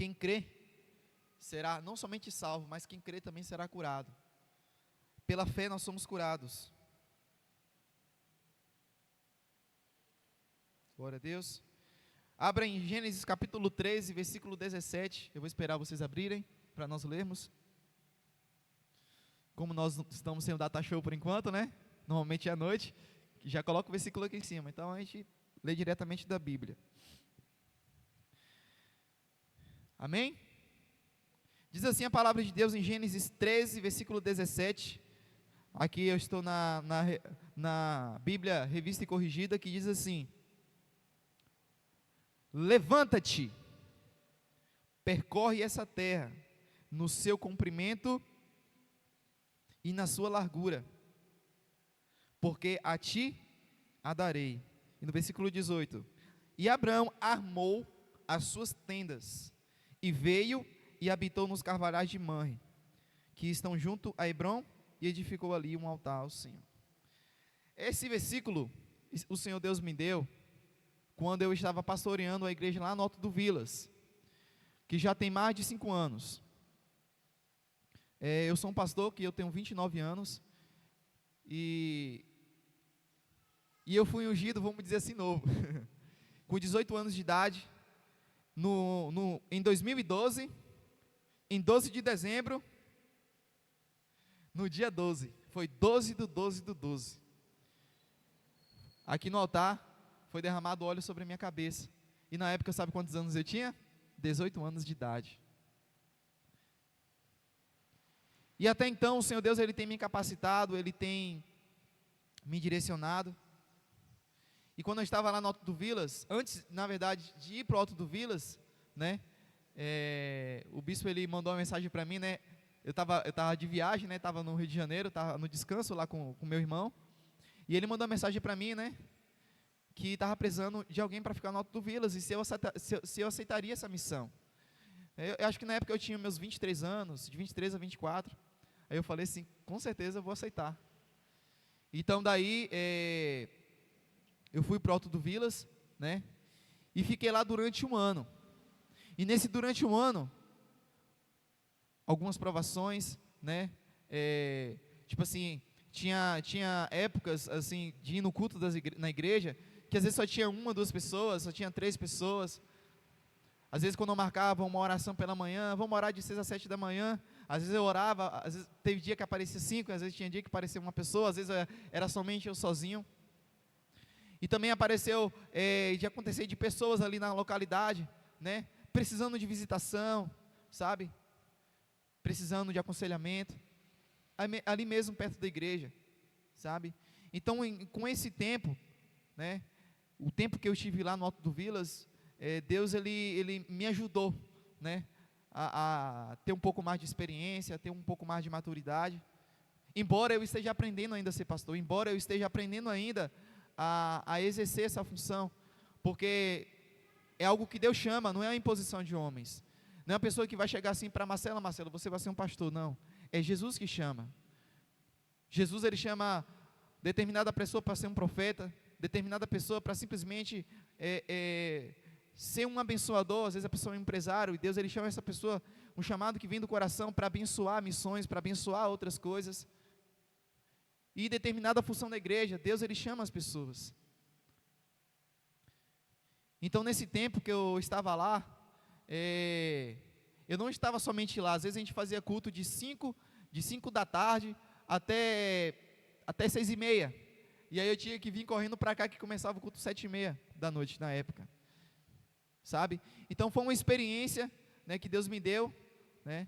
quem crê será não somente salvo, mas quem crê também será curado. Pela fé nós somos curados. Glória a Deus. Abra em Gênesis capítulo 13, versículo 17. Eu vou esperar vocês abrirem para nós lermos. Como nós estamos sem o data show por enquanto, né? Normalmente é à noite. Já coloca o versículo aqui em cima. Então a gente lê diretamente da Bíblia. Amém? Diz assim a palavra de Deus em Gênesis 13, versículo 17. Aqui eu estou na Bíblia Revista e Corrigida, que diz assim: levanta-te, percorre essa terra, no seu comprimento e na sua largura, porque a ti a darei. E no versículo 18: e Abraão armou as suas tendas, e veio e habitou nos carvalhais de Manre, que estão junto a Hebrom, e edificou ali um altar ao Senhor. Esse versículo, o Senhor Deus me deu, quando eu estava pastoreando a igreja lá no Alto do Vilas, que já tem mais de 5 anos. Eu sou um pastor que eu tenho 29 anos, e eu fui ungido, vamos dizer assim, novo, com 18 anos de idade, em 2012, em 12 de dezembro, no dia 12, foi 12/12/12, aqui no altar, foi derramado óleo sobre a minha cabeça, e na época, sabe quantos anos eu tinha? 18 anos de idade. E até então, o Senhor Deus, Ele tem me capacitado, Ele tem me direcionado. E quando eu estava lá no Alto do Vilas, antes, na verdade, de ir para o Alto do Vilas, né, o bispo, ele mandou uma mensagem para mim, né, eu estava de viagem, né, estava no Rio de Janeiro, estava no descanso lá com meu irmão, e ele mandou uma mensagem para mim, né, que estava precisando de alguém para ficar no Alto do Vilas, e se eu aceitaria essa missão. Eu acho que na época eu tinha meus 23 anos, de 23 a 24, aí eu falei assim, com certeza eu vou aceitar. Então daí, eu fui para o Alto do Vilas, né, e fiquei lá durante 1 ano, e durante 1 ano, algumas provações, né, tipo assim, tinha épocas, assim, de ir no culto na igreja, que às vezes só tinha 1, 2 pessoas, só tinha 3 pessoas, às vezes quando eu marcava uma oração pela manhã, vamos orar de 6 a 7 da manhã, às vezes eu orava, às vezes teve dia que aparecia 5, às vezes tinha dia que aparecia uma pessoa, às vezes era somente eu sozinho. E também apareceu, de acontecer de pessoas ali na localidade, né, precisando de visitação, sabe, precisando de aconselhamento, ali mesmo perto da igreja, sabe. Então, com esse tempo, né, o tempo que eu estive lá no Alto do Vilas, Deus, ele me ajudou, né, a ter um pouco mais de experiência, a ter um pouco mais de maturidade, embora eu esteja aprendendo ainda a ser pastor, embora eu esteja aprendendo ainda a exercer essa função, porque é algo que Deus chama, não é a imposição de homens, não é uma pessoa que vai chegar assim para Marcelo, você vai ser um pastor, não, é Jesus que chama. Jesus, ele chama determinada pessoa para ser um profeta, determinada pessoa para simplesmente ser um abençoador, às vezes a pessoa é um empresário, e Deus, ele chama essa pessoa, um chamado que vem do coração para abençoar missões, para abençoar outras coisas, e determinada função da igreja, Deus, ele chama as pessoas. Então, nesse tempo que eu estava lá, eu não estava somente lá, às vezes a gente fazia culto de 5 da tarde até 6:30, e aí eu tinha que vir correndo para cá, que começava o culto 7:30 da noite na época, sabe? Então foi uma experiência, né, que Deus me deu, né,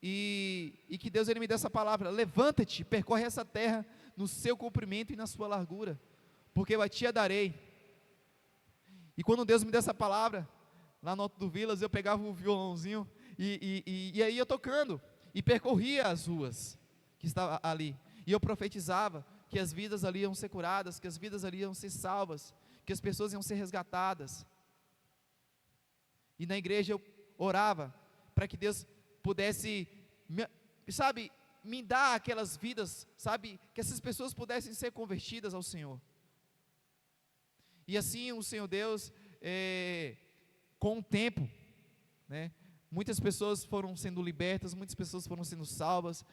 e que Deus, ele me deu essa palavra: levanta-te, percorre essa terra no seu comprimento e na sua largura, porque eu a ti a darei. E quando Deus me deu essa palavra, lá no Alto do Vilas, eu pegava o violãozinho, e aí eu tocando, e percorria as ruas que estavam ali, e eu profetizava que as vidas ali iam ser curadas, que as vidas ali iam ser salvas, que as pessoas iam ser resgatadas. E na igreja eu orava para que Deus pudesse, me dar aquelas vidas, sabe, que essas pessoas pudessem ser convertidas ao Senhor. E assim o Senhor Deus, com o tempo, né, Muitas pessoas foram sendo libertas, muitas pessoas foram sendo salvas,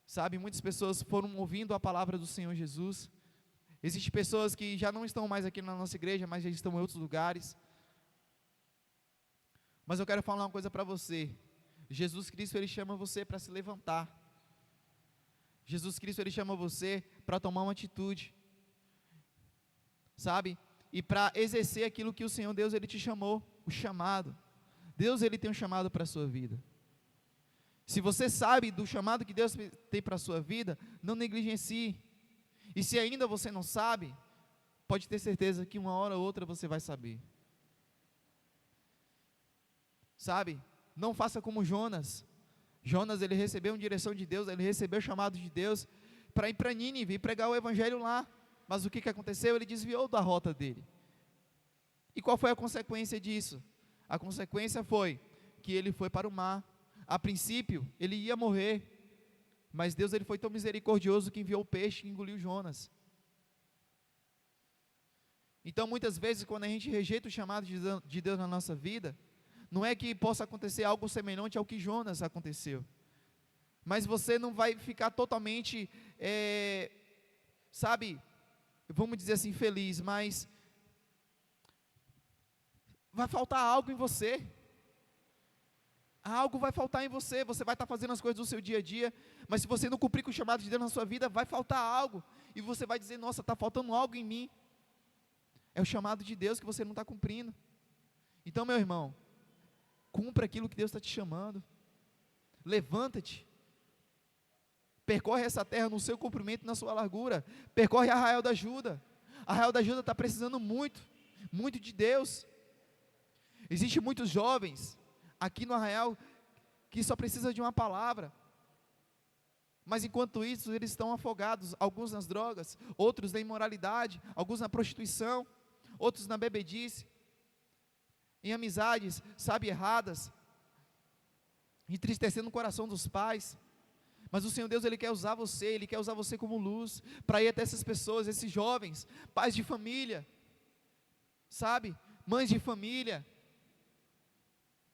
sabe? Muitas pessoas foram ouvindo a palavra do Senhor Jesus. Existem pessoas que já não estão mais aqui na nossa igreja, mas já estão em outros lugares. Mas eu quero falar uma coisa para você. Jesus Cristo, Ele chama você para se levantar. Jesus Cristo, Ele chama você para tomar uma atitude, sabe? E para exercer aquilo que o Senhor Deus, Ele te chamou, o chamado. Deus, Ele tem um chamado para a sua vida. Se você sabe do chamado que Deus tem para a sua vida, não negligencie. E se ainda você não sabe, pode ter certeza que uma hora ou outra você vai saber. Sabe? Não faça como Jonas. Jonas, ele recebeu uma direção de Deus, ele recebeu o chamado de Deus para ir para Nínive e pregar o evangelho lá. Mas o que aconteceu? Ele desviou da rota dele. E qual foi a consequência disso? A consequência foi que ele foi para o mar. A princípio, ele ia morrer, mas Deus, ele foi tão misericordioso que enviou o peixe e engoliu Jonas. Então, muitas vezes, quando a gente rejeita o chamado de Deus na nossa vida, não é que possa acontecer algo semelhante ao que Jonas aconteceu, mas você não vai ficar totalmente, sabe, vamos dizer assim, feliz, mas vai faltar algo em você. Algo vai faltar em você. Você vai estar fazendo as coisas do seu dia a dia, mas se você não cumprir com o chamado de Deus na sua vida, vai faltar algo, e você vai dizer, nossa, está faltando algo em mim. É o chamado de Deus que você não está cumprindo. Então, meu irmão, cumpra aquilo que Deus está te chamando. Levanta-te. Percorre essa terra no seu comprimento e na sua largura. Percorre Arraial da Ajuda. Arraial da Ajuda está precisando muito, muito de Deus. Existem muitos jovens aqui no Arraial que só precisam de uma palavra. Mas enquanto isso, eles estão afogados, alguns nas drogas, outros na imoralidade, alguns na prostituição, outros na bebedice, em amizades, sabe, erradas, entristecendo o coração dos pais. Mas o Senhor Deus, Ele quer usar você, Ele quer usar você como luz, para ir até essas pessoas, esses jovens, pais de família, sabe, mães de família.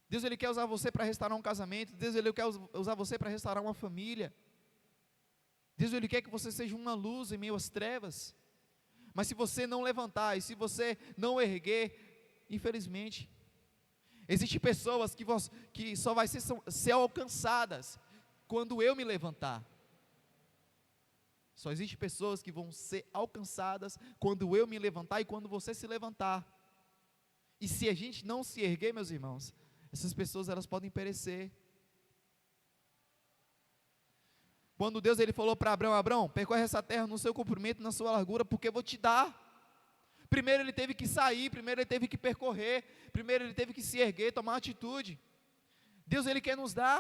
Deus, Ele quer usar você para restaurar um casamento. Deus, Ele quer usar você para restaurar uma família. Deus, Ele quer que você seja uma luz em meio às trevas. Mas se você não levantar, e se você não erguer, infelizmente, existem pessoas que só vai ser alcançadas quando eu me levantar. Só existem pessoas que vão ser alcançadas quando eu me levantar e quando você se levantar. E se a gente não se erguer, meus irmãos, essas pessoas, elas podem perecer. Quando Deus, Ele falou para Abraão, Abraão, percorre essa terra no seu comprimento, na sua largura, porque eu vou te dar. Primeiro ele teve que sair, primeiro ele teve que percorrer, primeiro ele teve que se erguer, tomar uma atitude. Deus, Ele quer nos dar,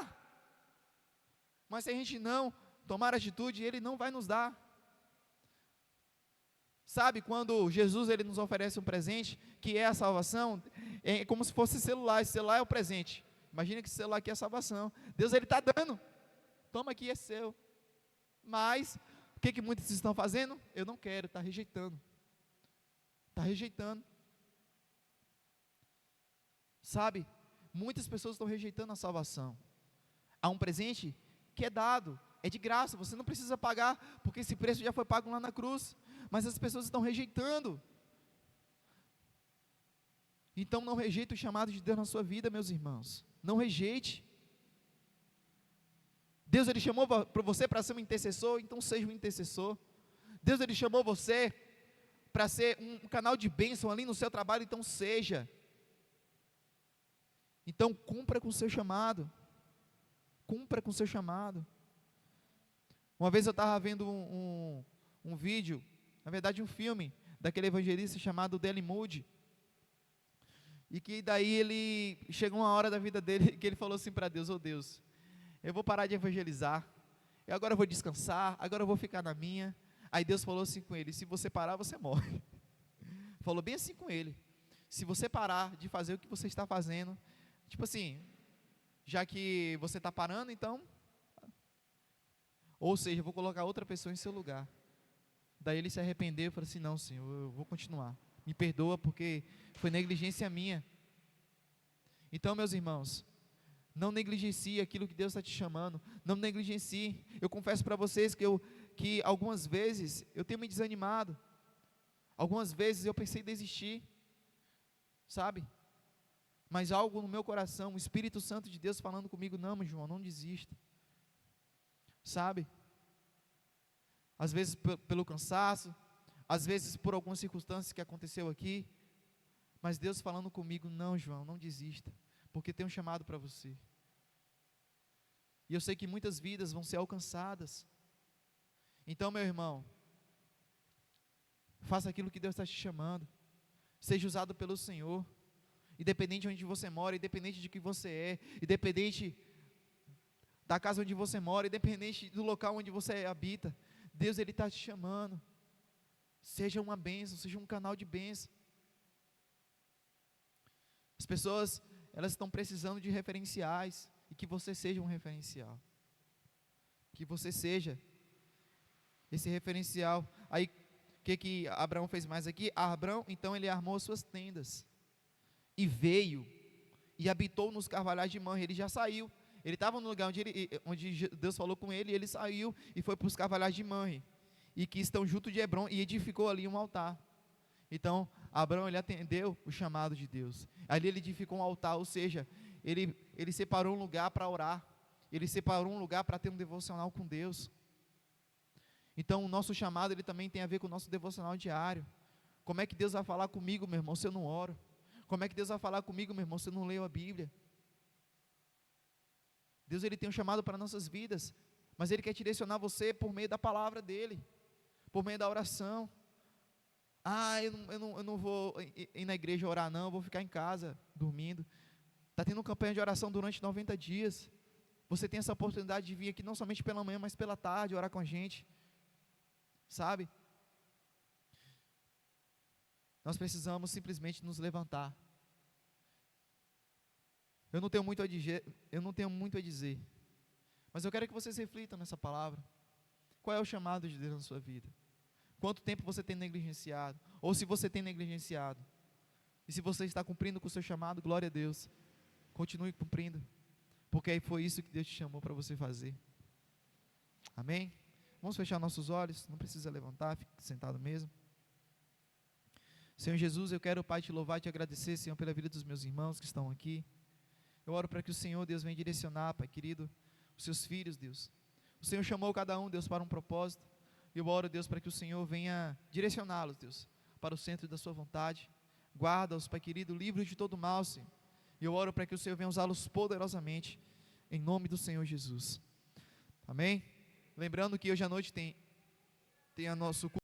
mas se a gente não tomar atitude, Ele não vai nos dar. Sabe, quando Jesus, Ele nos oferece um presente, que é a salvação, é como se fosse celular. Esse celular é o presente. Imagina que esse celular aqui é a salvação. Deus, Ele está dando, toma aqui, é seu. Mas, o que muitos estão fazendo? Eu não quero, está rejeitando. Está rejeitando. Sabe, muitas pessoas estão rejeitando a salvação. Há um presente que é dado, é de graça, você não precisa pagar, porque esse preço já foi pago lá na cruz. Mas as pessoas estão rejeitando. Então não rejeite o chamado de Deus na sua vida, meus irmãos. Não rejeite. Deus, Ele chamou para você para ser um intercessor, então seja um intercessor. Deus, Ele chamou você para ser um canal de bênção ali no seu trabalho, então seja. Então cumpra com o seu chamado. Cumpra com o seu chamado. Uma vez eu estava vendo um vídeo, na verdade um filme, daquele evangelista chamado Dele Moody, e que daí ele, chegou uma hora da vida dele, que ele falou assim para Deus, Deus, eu vou parar de evangelizar, eu agora vou descansar, agora eu vou ficar na minha. Aí Deus falou assim com ele, se você parar, você morre. Falou bem assim com ele, se você parar de fazer o que você está fazendo, tipo assim, já que você está parando, então, ou seja, eu vou colocar outra pessoa em seu lugar. Daí ele se arrependeu e falou assim, não, Senhor, eu vou continuar, me perdoa porque foi negligência minha. Então, meus irmãos, Não negligencie aquilo que Deus está te chamando. Não negligencie. Eu confesso para vocês que algumas vezes eu tenho me desanimado. Algumas vezes eu pensei em desistir, sabe? Mas algo no meu coração, o Espírito Santo de Deus falando comigo: não, João, não desista, sabe? Às vezes pelo cansaço, às vezes por algumas circunstâncias que aconteceu aqui, mas Deus falando comigo: não, João, não desista, porque tem um chamado para você. E eu sei que muitas vidas vão ser alcançadas. Então, meu irmão, faça aquilo que Deus está te chamando. Seja usado pelo Senhor. Independente de onde você mora, independente de quem você é, independente da casa onde você mora, independente do local onde você habita, Deus, Ele está te chamando. Seja uma bênção, seja um canal de bênção. As pessoas, elas estão precisando de referenciais, e que você seja um referencial. Que você seja esse referencial. Aí, o que Abraão fez mais aqui? Abraão, então, ele armou suas tendas, e veio, e habitou nos carvalhais de Mamre. Ele já saiu, ele estava no lugar onde Deus falou com ele, e ele saiu, e foi para os carvalhais de Mamre, e que estão junto de Hebrom, e edificou ali um altar. Então, Abraão, ele atendeu o chamado de Deus, ali ele edificou um altar, ou seja, ele separou um lugar para orar, ele separou um lugar para ter um devocional com Deus. Então, o nosso chamado, ele também tem a ver com o nosso devocional diário. Como é que Deus vai falar comigo, meu irmão, se eu não oro? Como é que Deus vai falar comigo, meu irmão, se eu não leio a Bíblia? Deus, Ele tem um chamado para nossas vidas, mas Ele quer direcionar você por meio da palavra dEle, por meio da oração. Eu não vou ir na igreja orar não, eu vou ficar em casa, dormindo. Está tendo uma campanha de oração durante 90 dias, você tem essa oportunidade de vir aqui, não somente pela manhã, mas pela tarde, orar com a gente, sabe? Nós precisamos simplesmente nos levantar. Eu não tenho muito a dizer, mas eu quero que vocês reflitam nessa palavra. Qual é o chamado de Deus na sua vida? Quanto tempo você tem negligenciado? Ou se você tem negligenciado? E se você está cumprindo com o seu chamado, glória a Deus. Continue cumprindo, porque foi isso que Deus te chamou para você fazer. Amém? Vamos fechar nossos olhos, não precisa levantar, fique sentado mesmo. Senhor Jesus, eu quero, Pai, te louvar e te agradecer, Senhor, pela vida dos meus irmãos que estão aqui. Eu oro para que o Senhor, Deus, venha direcionar, Pai querido, os seus filhos, Deus. O Senhor chamou cada um, Deus, para um propósito. E eu oro, Deus, para que o Senhor venha direcioná-los, Deus, para o centro da sua vontade. Guarda-os, Pai querido, livre-os de todo mal, Senhor. E eu oro para que o Senhor venha usá-los poderosamente, em nome do Senhor Jesus. Amém? Lembrando que hoje à noite tem a nosso culto.